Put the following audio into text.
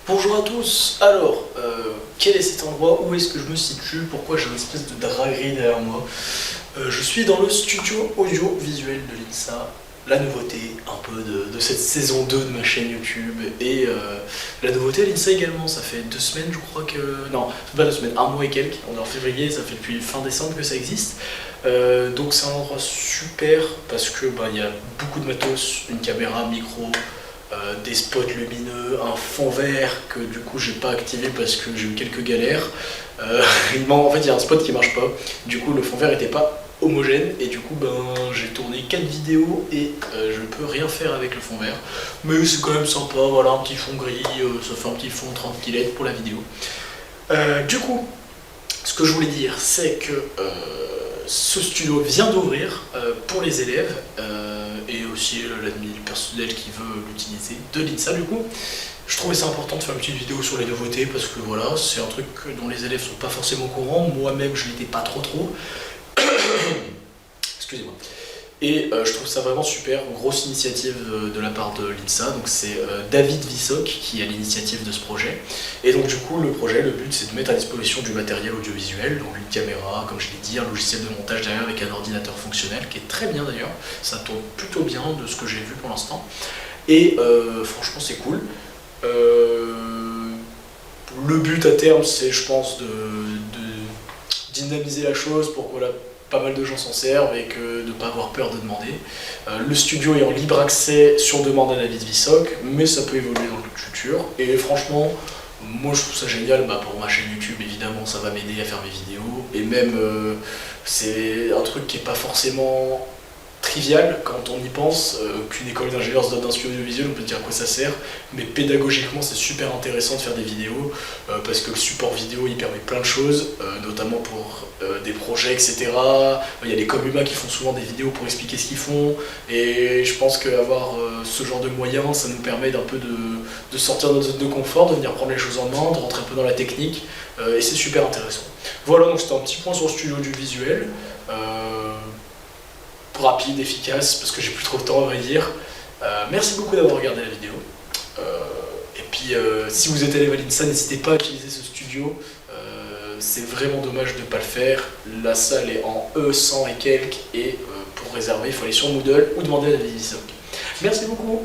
Bonjour à tous, alors, quel est cet endroit, où est-ce que je me situe, pourquoi j'ai une espèce de draguerie derrière moi? Je suis dans le studio audiovisuel de l'INSA, la nouveauté un peu de cette saison 2 de ma chaîne YouTube, et la nouveauté à l'INSA également, ça fait 2 semaines je crois que... Non, pas 2 semaines, un mois et quelques, on est en février, ça fait depuis fin décembre que ça existe. Donc c'est un endroit super parce que y a beaucoup de matos, une caméra, micro, des spots lumineux, un fond vert que du coup j'ai pas activé parce que j'ai eu quelques galères. En fait il y a un spot qui marche pas, du coup le fond vert était pas homogène et du coup j'ai tourné 4 vidéos et je peux rien faire avec le fond vert. Mais c'est quand même sympa, voilà, un petit fond gris, ça fait un petit fond tranquillette pour la vidéo. Du coup, ce que je voulais dire c'est que ce studio vient d'ouvrir pour les élèves et aussi l'admin personnel qui veut l'utiliser de l'INSA du coup. Je trouvais ça important de faire une petite vidéo sur les nouveautés parce que voilà, c'est un truc dont les élèves sont pas forcément au courant, moi-même je l'étais pas trop. Excusez-moi. Et je trouve ça vraiment super, grosse initiative de la part de l'INSA, donc c'est David Vissoc qui est à l'initiative de ce projet. Et donc du coup le projet, le but c'est de mettre à disposition du matériel audiovisuel, donc une caméra, comme je l'ai dit, un logiciel de montage derrière avec un ordinateur fonctionnel, qui est très bien d'ailleurs, ça tourne plutôt bien de ce que j'ai vu pour l'instant. Et franchement c'est cool. Le but à terme c'est je pense de dynamiser la chose pour que voilà, pas mal de gens s'en servent et que de ne pas avoir peur de demander. Le studio est en libre accès sur demande à David Vissoc, mais ça peut évoluer dans le futur. Et franchement, moi je trouve ça génial, pour ma chaîne YouTube évidemment ça va m'aider à faire mes vidéos. Et même c'est un truc qui n'est pas forcément trivial quand on y pense, qu'une école d'ingénieur se donne un studio audiovisuel, on peut dire à quoi ça sert, mais pédagogiquement c'est super intéressant de faire des vidéos parce que le support vidéo il permet plein de choses, notamment pour des projets etc. Il y a les Comuma qui font souvent des vidéos pour expliquer ce qu'ils font et je pense qu'avoir ce genre de moyens ça nous permet d'un peu de sortir de notre zone de confort, de venir prendre les choses en main, de rentrer un peu dans la technique et c'est super intéressant. Voilà, donc c'était un petit point sur le studio du visuel. Rapide, efficace, parce que j'ai plus trop de temps à vrai dire. Merci beaucoup d'avoir regardé la vidéo. Et puis si vous êtes élève à l'INSA, n'hésitez pas à utiliser ce studio. C'est vraiment dommage de ne pas le faire. La salle est en E100 et quelques, et pour réserver, il faut aller sur Moodle ou demander à David Vissoc. Merci beaucoup.